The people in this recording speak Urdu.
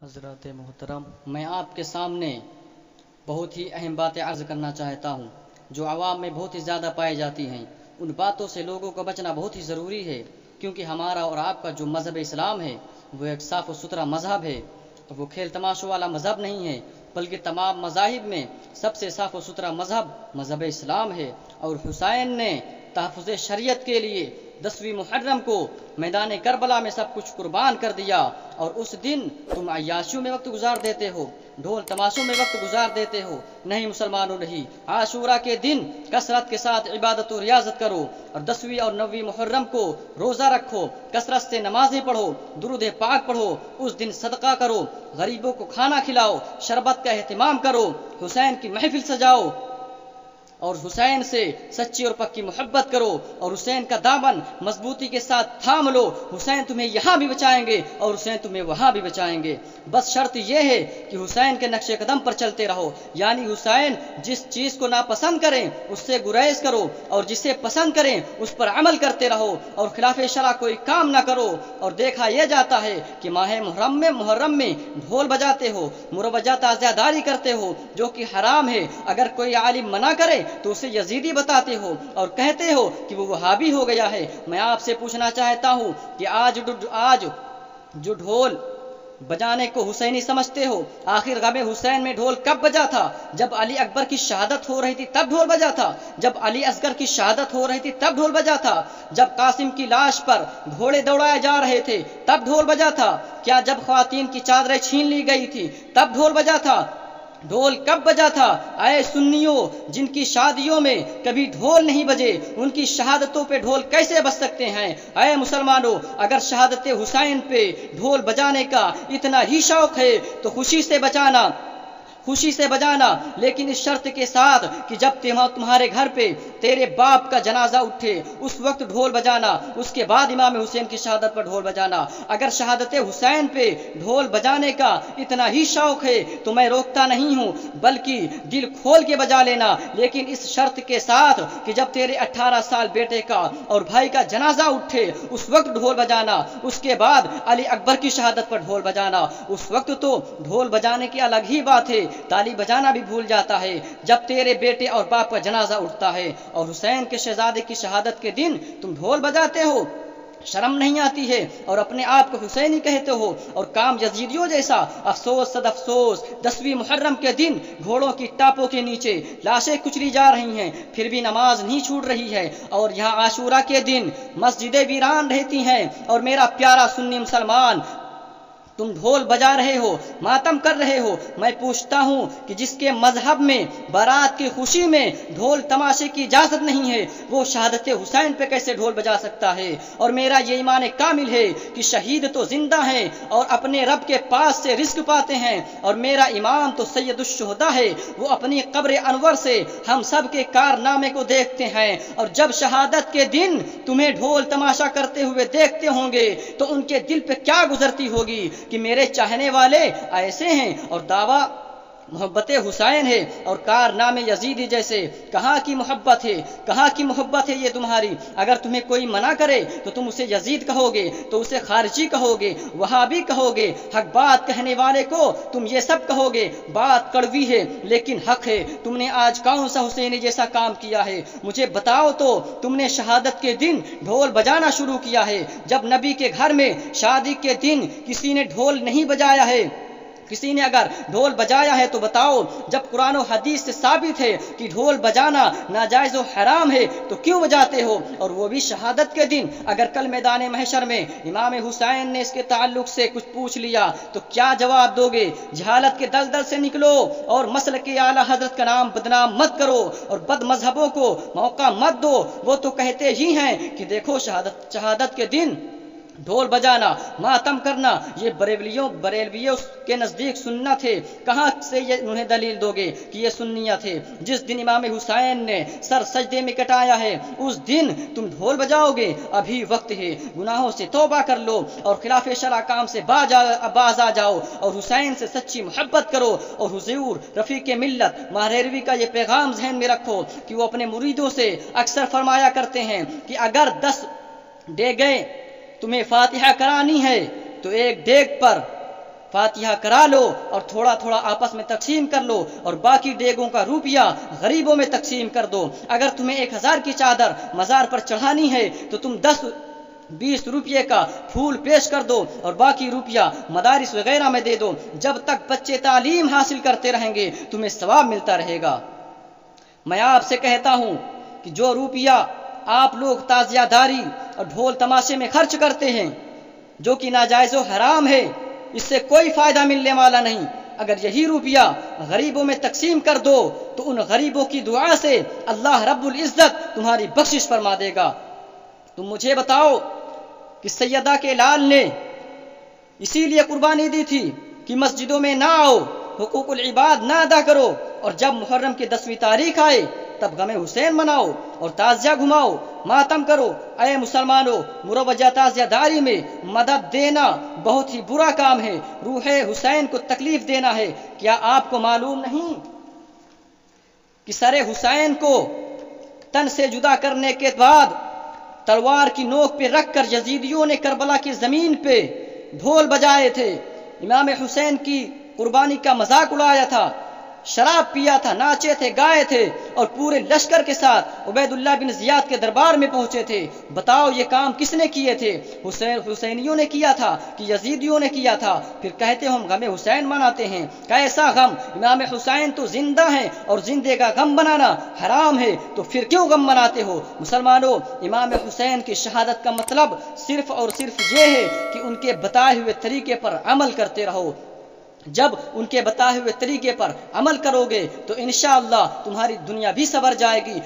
حضرات محترم، میں آپ کے سامنے بہت ہی اہم باتیں عرض کرنا چاہتا ہوں جو عوام میں بہت ہی زیادہ پائی جاتی ہیں۔ ان باتوں سے لوگوں کو بچنا بہت ہی ضروری ہے، کیونکہ ہمارا اور آپ کا جو مذہب اسلام ہے وہ ایک صاف و ستھرا مذہب ہے، وہ کھیل تماشوں والا مذہب نہیں ہے، بلکہ تمام مذاہب میں سب سے صاف و ستھرا مذہب اسلام ہے۔ اور حسین نے تحفظ شریعت کے لیے 10ویں محرم کو میدان کربلا میں سب کچھ قربان کر دیا، اور اس دن تم عیاشیوں میں وقت گزار دیتے ہو، ڈھول تماشوں میں وقت گزار دیتے ہو۔ نہیں مسلمانوں، نہیں، عاشورہ کے دن کثرت کے ساتھ عبادت و ریاضت کرو، اور 10ویں اور 9ویں محرم کو روزہ رکھو، کثرت سے نمازیں پڑھو، درود پاک پڑھو، اس دن صدقہ کرو، غریبوں کو کھانا کھلاؤ، شربت کا اہتمام کرو، حسین کی محفل سجاؤ، اور حسین سے سچی اور پکی محبت کرو، اور حسین کا دامن مضبوطی کے ساتھ تھام لو۔ حسین تمہیں یہاں بھی بچائیں گے اور حسین تمہیں وہاں بھی بچائیں گے۔ بس شرط یہ ہے کہ حسین کے نقش قدم پر چلتے رہو، یعنی حسین جس چیز کو ناپسند کریں اس سے گریز کرو، اور جسے پسند کریں اس پر عمل کرتے رہو، اور خلاف شرع کوئی کام نہ کرو۔ اور دیکھا یہ جاتا ہے کہ ماہ محرم میں ڈھول بجاتے ہو، مروجہ تازیہ داری کرتے ہو، جو کہ حرام ہے۔ اگر کوئی عالم منع کرے تو اسے یزیدی بتاتے ہو اور کہتے ہو کہ وہ وہابی ہو گیا ہے۔ میں آپ سے پوچھنا چاہتا ہوں کہ آج جو ڈھول بجانے کو حسینی سمجھتے ہو، آخر غم حسین میں ڈھول کب بجا تھا؟ جب علی اکبر کی شہادت ہو رہی تھی تب ڈھول بجا تھا؟ جب علی اصغر کی شہادت ہو رہی تھی تب ڈھول بجا تھا؟ جب قاسم کی لاش پر گھوڑے دوڑائے جا رہے تھے تب ڈھول بجا تھا؟ کیا جب خواتین کی چادریں چھین لی گئی تھی تب ڈھول بجا تھا؟ ڈھول کب بجا تھا؟ اے سنیوں، جن کی شادیوں میں کبھی ڈھول نہیں بجے، ان کی شہادتوں پہ ڈھول کیسے بج سکتے ہیں؟ اے مسلمانوں، اگر شہادت حسین پہ ڈھول بجانے کا اتنا ہی شوق ہے تو خوشی سے بجانا، لیکن اس شرط کے ساتھ کہ جب تمہارے گھر پہ تیرے باپ کا جنازہ اٹھے اس وقت ڈھول بجانا، اس کے بعد امام حسین کی شہادت پر ڈھول بجانا۔ اگر شہادت حسین پہ ڈھول بجانے کا اتنا ہی شوق ہے تو میں روکتا نہیں ہوں، بلکہ دل کھول کے بجا لینا، لیکن اس شرط کے ساتھ کہ جب تیرے 18 سال بیٹے کا اور بھائی کا جنازہ اٹھے اس وقت ڈھول بجانا، اس کے بعد علی اکبر کی شہادت پر ڈھول بجانا۔ اس وقت تو ڈھول بجانے کی الگ ہی بات ہے، تالی بجانا بھی بھول جاتا ہے جب تیرے بیٹے اور باپ کا جنازہ اٹھتا ہے، اور حسین کے شہزادے کی شہادت کے دن تم ڈھول بجاتے ہو۔ شرم نہیں آتی ہے اور اپنے آپ کو حسینی کہتے ہو، اور کام یزیدیوں جیسا۔ افسوس صد افسوس، 10ویں محرم کے دن گھوڑوں کی ٹاپوں کے نیچے لاشیں کچلی جا رہی ہیں، پھر بھی نماز نہیں چھوٹ رہی ہے، اور یہاں عاشورہ کے دن مسجدیں ویران رہتی ہیں، اور میرا پیارا سنی مسلمان، تم ڈھول بجا رہے ہو، ماتم کر رہے ہو۔ میں پوچھتا ہوں کہ جس کے مذہب میں بارات کی خوشی میں ڈھول تماشے کی اجازت نہیں ہے، وہ شہادت حسین پہ کیسے ڈھول بجا سکتا ہے؟ اور میرا یہ ایمان کامل ہے کہ شہید تو زندہ ہیں اور اپنے رب کے پاس سے رزق پاتے ہیں، اور میرا امام تو سید الشہداء ہے، وہ اپنی قبر انور سے ہم سب کے کارنامے کو دیکھتے ہیں، اور جب شہادت کے دن تمہیں ڈھول تماشا کرتے ہوئے دیکھتے ہوں گے تو ان کے دل پہ کیا گزرتی ہوگی کہ میرے چاہنے والے ایسے ہیں، اور دعویٰ محبت حسین ہے اور کارنامے یزیدی جیسے۔ کہاں کی محبت ہے، کہاں کی محبت ہے یہ تمہاری؟ اگر تمہیں کوئی منع کرے تو تم اسے یزید کہو گے، تو اسے خارجی کہو گے، وہابی کہو گے، حق بات کہنے والے کو تم یہ سب کہو گے۔ بات کڑوی ہے لیکن حق ہے۔ تم نے آج کون سا حسینی جیسا کام کیا ہے؟ مجھے بتاؤ تو۔ تم نے شہادت کے دن ڈھول بجانا شروع کیا ہے، جب نبی کے گھر میں شادی کے دن کسی نے ڈھول نہیں بجایا ہے؟ کسی نے اگر ڈھول بجایا ہے تو بتاؤ۔ جب قرآن و حدیث سے ثابت ہے کہ ڈھول بجانا ناجائز و حرام ہے تو کیوں بجاتے ہو؟ اور وہ بھی شہادت کے دن۔ اگر کل میدان محشر میں امام حسین نے اس کے تعلق سے کچھ پوچھ لیا تو کیا جواب دو گے؟ جہالت کے دلدل سے نکلو اور مسلک اعلیٰ حضرت کا نام بدنام مت کرو، اور بد مذہبوں کو موقع مت دو۔ وہ تو کہتے ہی ہیں کہ دیکھو شہادت کے دن ڈھول بجانا، ماتم کرنا یہ بریلویوں کے نزدیک سنت ہے۔ کہاں سے یہ انہیں دلیل دو گے کہ یہ سنیت ہے؟ جس دن امام حسین نے سر سجدے میں کٹایا ہے اس دن تم ڈھول بجاؤ گے؟ ابھی وقت ہے، گناہوں سے توبہ کر لو اور خلاف شرع کام سے باز آ جاؤ، اور حسین سے سچی محبت کرو۔ اور حضور رفیق ملت مہریروی کا یہ پیغام ذہن میں رکھو کہ وہ اپنے مریدوں سے اکثر فرمایا کرتے ہیں کہ اگر 10 ڈیگیں تمہیں فاتحہ کرانی ہے تو ایک ڈیگ پر فاتحہ کرا لو اور تھوڑا تھوڑا آپس میں تقسیم کر لو اور باقی ڈیگوں کا روپیہ غریبوں میں تقسیم کر دو۔ اگر تمہیں 1000 کی چادر مزار پر چڑھانی ہے تو تم 10-20 روپے کا پھول پیش کر دو اور باقی روپیہ مدارس وغیرہ میں دے دو۔ جب تک بچے تعلیم حاصل کرتے رہیں گے تمہیں ثواب ملتا رہے گا۔ میں آپ سے کہتا ہوں کہ جو روپیہ آپ لوگ تعزیہ داری اور ڈھول تماشے میں خرچ کرتے ہیں، جو کہ ناجائز و حرام ہے، اس سے کوئی فائدہ ملنے والا نہیں۔ اگر یہی روپیہ غریبوں میں تقسیم کر دو تو ان غریبوں کی دعا سے اللہ رب العزت تمہاری بخشش فرما دے گا۔ تم مجھے بتاؤ کہ سیدہ کے لال نے اسی لیے قربانی دی تھی کہ مسجدوں میں نہ آؤ، حقوق العباد نہ ادا کرو، اور جب محرم کی 10ویں تاریخ آئے تب غم حسین مناؤ اور تعزیہ گھماؤ، ماتم کرو۔ اے مسلمانوں، مروجہ تعزیہ داری میں مدد دینا بہت ہی برا کام ہے، روح حسین کو تکلیف دینا ہے۔ کیا آپ کو معلوم نہیں کہ سر حسین کو تن سے جدا کرنے کے بعد تلوار کی نوک پہ رکھ کر یزیدیوں نے کربلا کی زمین پہ ڈھول بجائے تھے، امام حسین کی قربانی کا مذاق اڑایا تھا، شراب پیا تھا، ناچے تھے، گائے تھے اور پورے لشکر کے ساتھ عبید اللہ بن زیاد کے دربار میں پہنچے تھے؟ بتاؤ یہ کام کس نے کیے تھے؟ حسینیوں نے کیا تھا کہ یزیدیوں نے کیا تھا؟ پھر کہتے ہم غم حسین مناتے ہیں۔ کیسا غم؟ امام حسین تو زندہ ہیں اور زندے کا غم بنانا حرام ہے، تو پھر کیوں غم مناتے ہو؟ مسلمانوں، امام حسین کی شہادت کا مطلب صرف اور صرف یہ ہے کہ ان کے بتائے ہوئے طریقے پر عمل کرتے رہو۔ جب ان کے بتائے ہوئے طریقے پر عمل کرو گے تو انشاءاللہ تمہاری دنیا بھی سنور جائے گی